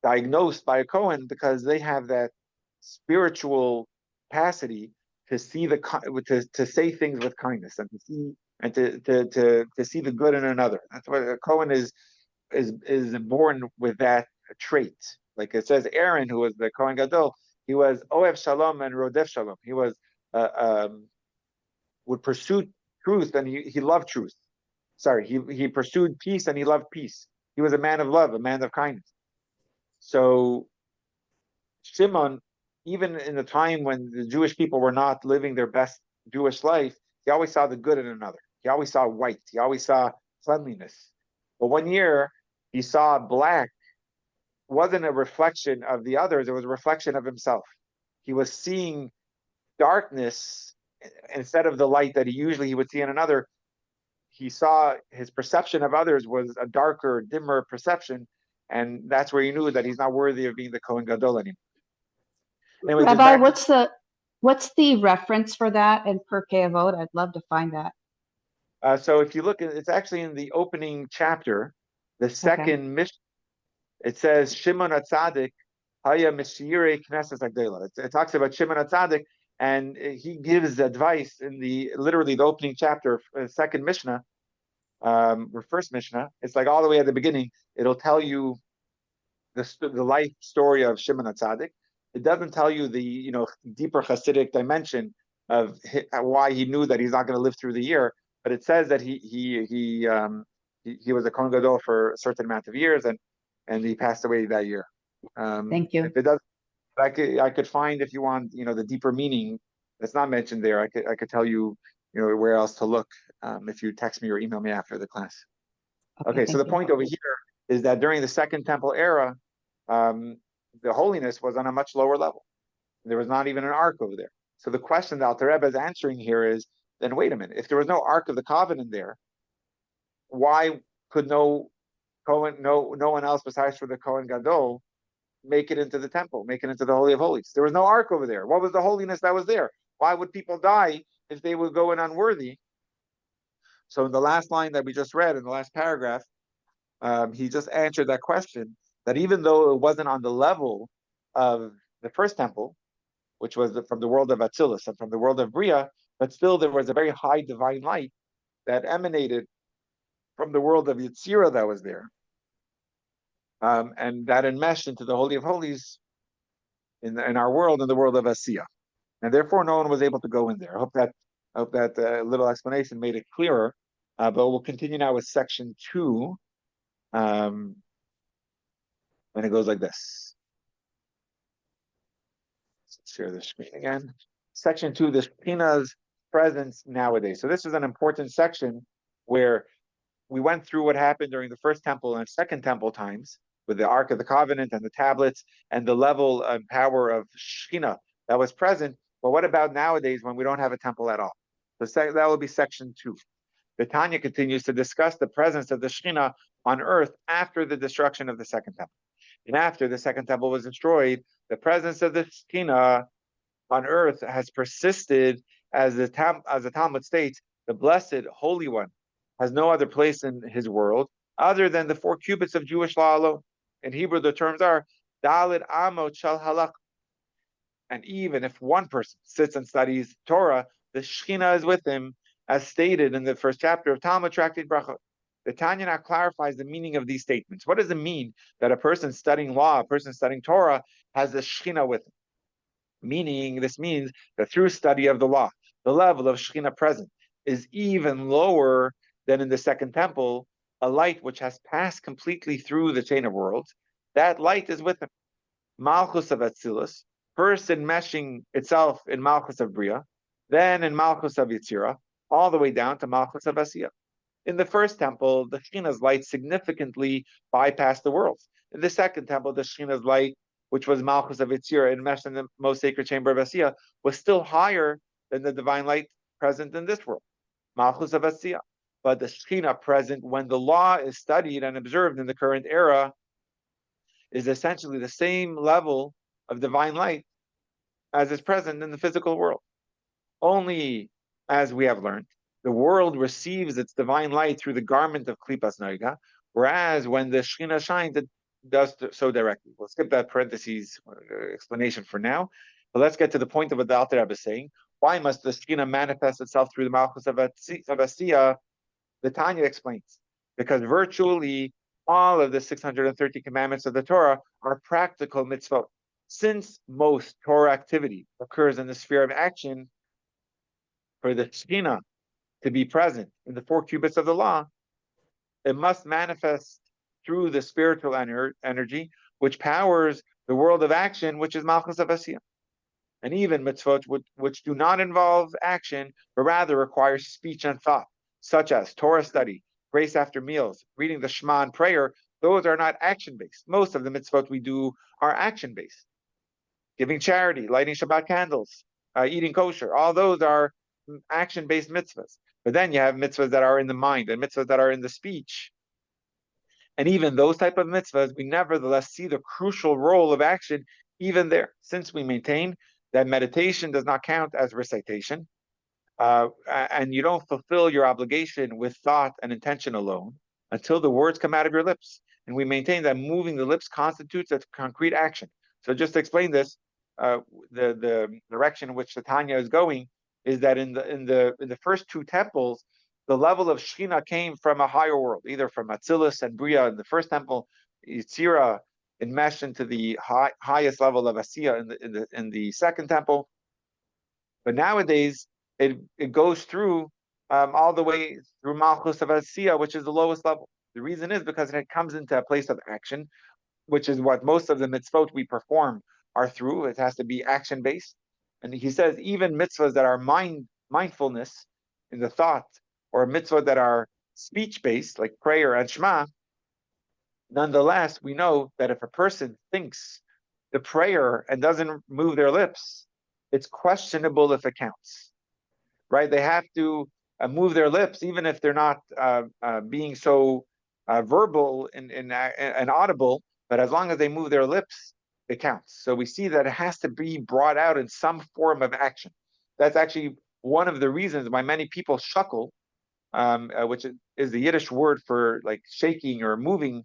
diagnosed by a Kohen because they have that spiritual capacity to see to say things with kindness and to see the good in another. That's why a Kohen is born with that trait. Like it says, Aaron, who was the Kohen Gadol, he was Oev Shalom and Rodef Shalom. He was would pursue truth and he loved truth. Sorry, he pursued peace and he loved peace. He was a man of love, a man of kindness. So Shimon, even in the time when the Jewish people were not living their best Jewish life, he always saw the good in another. He always saw white. He always saw cleanliness. But 1 year he saw black wasn't a reflection of the others, it was a reflection of himself. He was seeing darkness instead of the light that he would see in another. He saw his perception of others was a darker, dimmer perception, and that's where he knew that he's not worthy of being the Kohen Gadol anymore. Anyway, Rabbi, what's the reference for that in Pirkei Avot? I'd love to find that. So if you look, it's actually in the opening chapter, the second mission. It says Shimon HaTzadik Haya Meshirei Knesset Agdela. It talks about Shimon HaTzadik, and he gives advice in literally the opening chapter, second Mishnah, or first Mishnah. It's like all the way at the beginning. It'll tell you the life story of Shimon HaTzadik. It doesn't tell you the deeper Hasidic dimension of why he knew that he's not going to live through the year. But it says that he was a Kohen Gadol for a certain amount of years, and he passed away that year. Thank you. If it does, I could find, if you want, the deeper meaning that's not mentioned there. I could tell you, where else to look if you text me or email me after the class. Okay, so the point over here is that during the Second Temple era, the holiness was on a much lower level. There was not even an ark over there. So the question that Alter Rebbe is answering here is, then wait a minute, if there was no Ark of the Covenant there, why could no one else besides for the Kohen Gadol make it into the temple, make it into the Holy of Holies. There was no ark over there. What was the holiness that was there? Why would people die if they would go in unworthy? So in the last line that we just read, in the last paragraph, he just answered that question, that even though it wasn't on the level of the first temple, which was from the world of Atzilus and from the world of Bria, but still there was a very high divine light that emanated from the world of Yetzirah that was there. And that enmeshed into the Holy of Holies in our world, in the world of Asiya. And therefore no one was able to go in there. I hope that little explanation made it clearer. But we'll continue now with section 2. And it goes like this. Let's share the screen again. Section 2, the Shekhinah's presence nowadays. So this is an important section where we went through what happened during the first temple and second temple times with the Ark of the Covenant and the tablets and the level and power of Shekhinah that was present. But what about nowadays when we don't have a temple at all? So that will be section 2. The Tanya continues to discuss the presence of the Shekhinah on earth after the destruction of the second temple. And after the second temple was destroyed, the presence of the Shekhinah on earth has persisted, as the Talmud states, the Blessed Holy One has no other place in his world other than the 4 cubits of Jewish law alone. In Hebrew, the terms are Daled Amot Shal Halach. And even if one person sits and studies Torah, the Shekhinah is with him, as stated in the first chapter of Talmud Tractate Brachot. The Tanya now clarifies the meaning of these statements. What does it mean that a person studying law, a person studying Torah, has the Shekhinah with him? Meaning, this means that through study of the law, the level of Shekhinah present is even lower than in the second temple, a light which has passed completely through the chain of worlds. That light is with him. Malchus of Atzilus, first enmeshing itself in Malchus of Bria, then in Malchus of Yetzirah, all the way down to Malchus of Asiya. In the first temple, the Shekhinah's light significantly bypassed the worlds. In the second temple, the Shekhinah's light, which was Malchus of Yetzirah, enmeshed in the most sacred chamber of Asiya, was still higher than the divine light present in this world, Malchus of Asiya. But the Shekhinah present when the law is studied and observed in the current era is essentially the same level of divine light as is present in the physical world. Only, as we have learned, the world receives its divine light through the garment of Klipas Noiga, whereas when the Shekhinah shines, it does so directly. We'll skip that parentheses explanation for now, but let's get to the point of what the Alter Rebbe is saying. Why must the Shekhinah manifest itself through the Malchus of Asiya? The Tanya explains, because virtually all of the 630 commandments of the Torah are practical mitzvot. Since most Torah activity occurs in the sphere of action, for the Shekhinah to be present in the 4 cubits of the law, it must manifest through the spiritual energy which powers the world of action, which is Malchus of Asiya. And even mitzvot which do not involve action, but rather require speech and thought, such as Torah study, grace after meals, reading the Shema and prayer, those are not action-based. Most of the mitzvot we do are action-based. Giving charity, lighting Shabbat candles, eating kosher, all those are action-based mitzvahs. But then you have mitzvahs that are in the mind and mitzvahs that are in the speech. And even those type of mitzvahs, we nevertheless see the crucial role of action even there, since we maintain that meditation does not count as recitation, and you don't fulfill your obligation with thought and intention alone until the words come out of your lips. And we maintain that moving the lips constitutes a concrete action. So just to explain this, the direction in which the Tanya is going is that in the first 2 temples, the level of Shekhinah came from a higher world, either from Atzilus and Bria in the first temple, Yetzirah enmeshed into the highest level of Asiya in the second temple. But nowadays, it goes through all the way through Malchus of Asiya, which is the lowest level. The reason is because it comes into a place of action, which is what most of the mitzvot we perform are through. It has to be action-based. And he says even mitzvahs that are mindfulness in the thought, or mitzvahs that are speech-based, like prayer and Shema, nonetheless, we know that if a person thinks the prayer and doesn't move their lips, it's questionable if it counts, right? They have to move their lips, even if they're not being so verbal and audible, but as long as they move their lips, it counts. So we see that it has to be brought out in some form of action. That's actually one of the reasons why many people shuckle, which is the Yiddish word for like shaking or moving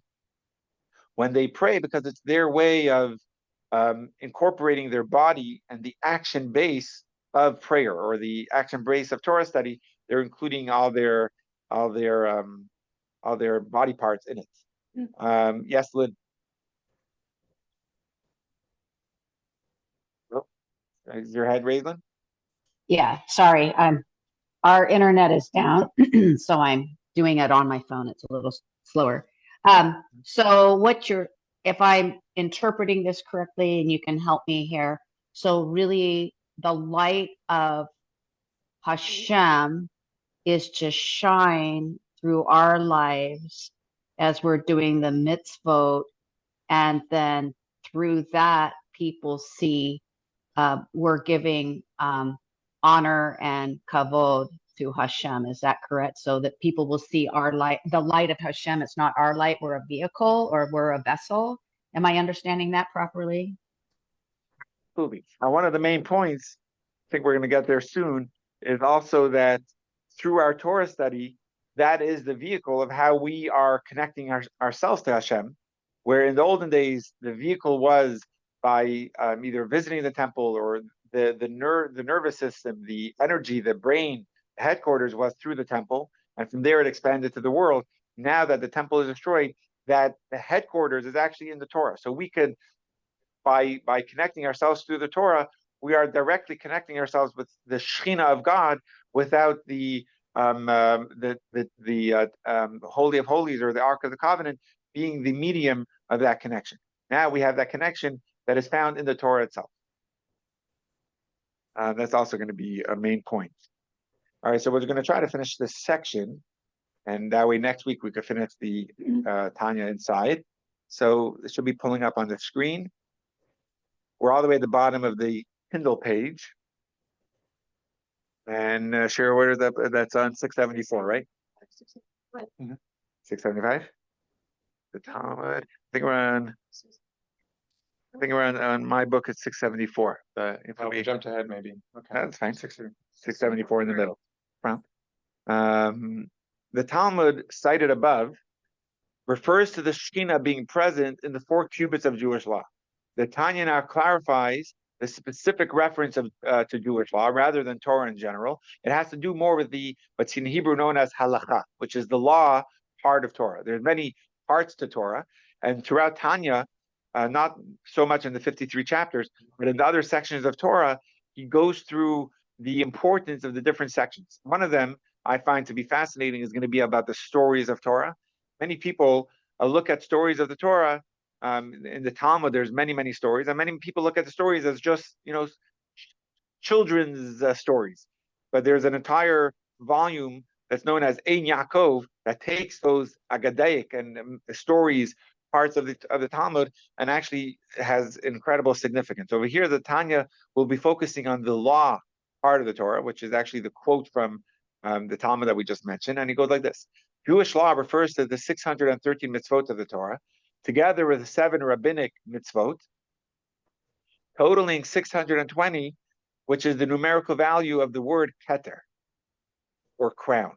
when they pray, because it's their way of incorporating their body and the action base of prayer or the action base of Torah study. They're including all their body parts in it. Yes, Lynn. Oh, is your head raised, Lynn? Yeah, sorry. Our internet is down, so I'm doing it on my phone. It's a little slower. So if I'm interpreting this correctly, and you can help me here. So really, the light of Hashem is to shine through our lives as we're doing the mitzvot, and then through that, people see we're giving honor and kavod to Hashem. Is that correct? So that people will see our light, the light of Hashem. It's not our light. We're a vehicle, or we're a vessel. Am I understanding that properly? Absolutely. One of the main points, I think we're going to get there soon, is also that through our Torah study, that is the vehicle of how we are connecting ourselves to Hashem, where in the olden days, the vehicle was by either visiting the temple, or the nervous system, the energy, the brain, the headquarters was through the temple, and from there it expanded to the world. Now that the temple is destroyed, that the headquarters is actually in the Torah. So we could, by connecting ourselves through the Torah, we are directly connecting ourselves with the Shekhinah of God without the Holy of Holies or the Ark of the Covenant being the medium of that connection. Now we have that connection that is found in the Torah itself. That's also going to be a main point. All right, so we're going to try to finish this section, and that way next week we could finish the Tanya inside. So it should be pulling up on the screen. We're all the way at the bottom of the Kindle page. And Cheryl, where is that? That's on 674, right? 675? The Talmud. I think we're on my book at 674. The information. We jumped ahead, maybe. Okay. That's fine. 674 in the middle. The Talmud cited above refers to the Shekhinah being present in the 4 cubits of Jewish law. The Tanya now clarifies the specific reference to Jewish law rather than Torah in general. It has to do more with what's in Hebrew known as halacha, which is the law part of Torah. There's many parts to Torah, and throughout Tanya, not so much in the 53 chapters, but in the other sections of Torah, he goes through the importance of the different sections. One of them I find to be fascinating is going to be about the stories of Torah. Many people look at stories of the Torah. In the Talmud, there's many stories, and many people look at the stories as just, children's stories. But there's an entire volume that's known as Ein Yaakov that takes those agadaic and stories, parts of the Talmud, and actually has incredible significance. Over here, the Tanya will be focusing on the law part of the Torah, which is actually the quote from the Talmud that we just mentioned, and he goes like this: Jewish law refers to the 613 mitzvot of the Torah, together with the 7 rabbinic mitzvot, totaling 620, which is the numerical value of the word keter, or crown.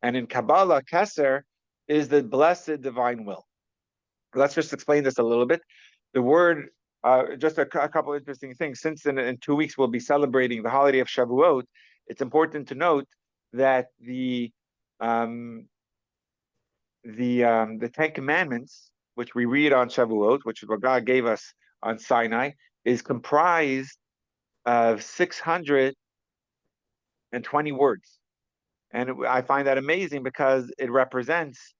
And in Kabbalah, keser is the blessed divine will. Let's just explain this a little bit. The word, just a couple of interesting things. Since in 2 weeks we'll be celebrating the holiday of Shavuot, it's important to note that the 10 Commandments, which we read on Shavuot, which is what God gave us on Sinai, is comprised of 620 words. And I find that amazing because it represents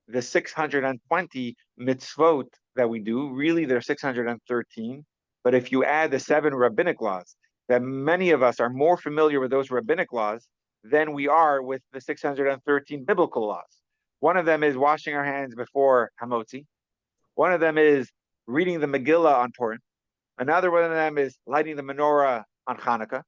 the 620 mitzvot that we do. Really, there are 613. But if you add the 7 rabbinic laws, that many of us are more familiar with those rabbinic laws than we are with the 613 biblical laws. One of them is washing our hands before Hamotzi. One of them is reading the Megillah on Purim. Another one of them is lighting the menorah on Hanukkah.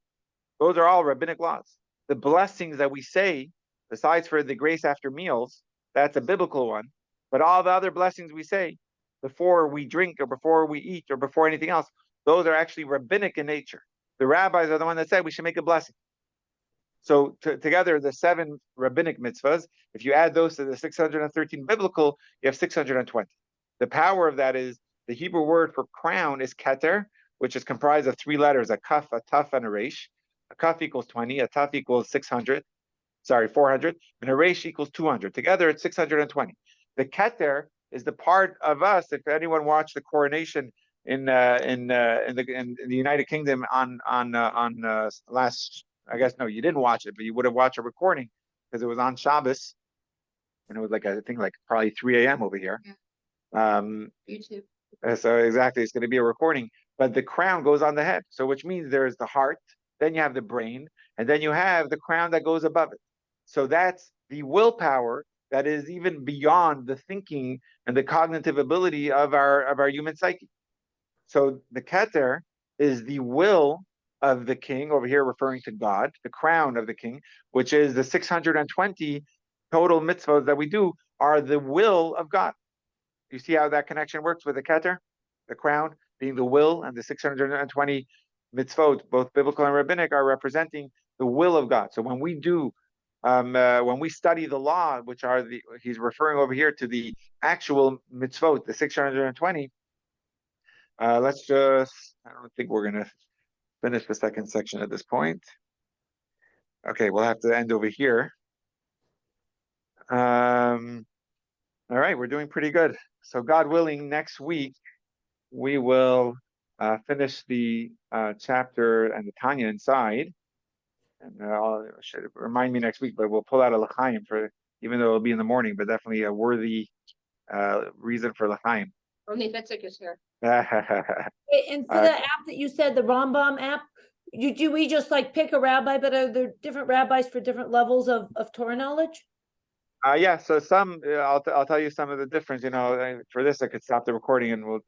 Those are all rabbinic laws. The blessings that we say, besides for the grace after meals, that's a biblical one. But all the other blessings we say before we drink or before we eat or before anything else, those are actually rabbinic in nature. The rabbis are the one that said we should make a blessing. So together, the 7 rabbinic mitzvahs, if you add those to the 613 biblical, you have 620. The power of that is the Hebrew word for crown is keter, which is comprised of 3 letters, a kaf, a taf, and a resh. A kaf equals 20, a taf equals 400, and a resh equals 200. Together, it's 620. The keter is the part of us. If anyone watched the coronation in the United Kingdom on last, I guess no, you didn't watch it, but you would have watched a recording because it was on Shabbos, and it was like I think like probably 3 a.m. over here. YouTube. So exactly, it's going to be a recording. But the crown goes on the head, so which means there's the heart, then you have the brain, and then you have the crown that goes above it. So that's the willpower that is even beyond the thinking and the cognitive ability of our human psyche. So the keter is the will of the king, over here referring to God, the crown of the king, which is the 620 total mitzvahs that we do are the will of God. You see how that connection works with the keter, the crown being the will, and the 620 mitzvot, both biblical and rabbinic, are representing the will of God. So when we do, when we study the law, which are he's referring over here to the actual mitzvot, the 620. Let's just, I don't think we're going to finish the second section at this point. Okay, we'll have to end over here. All right, we're doing pretty good. So God willing, next week, we will finish the chapter and the Tanya inside. And should remind me next week, but we'll pull out a l'chaim for, even though it'll be in the morning, but definitely a worthy reason for l'chaim. Only Fitzik is here. And for the app that you said, the Rambam app, do we just like pick a rabbi, but are there different rabbis for different levels of Torah knowledge? Yeah, so some, I'll tell you some of the difference, for this, I could stop the recording and we'll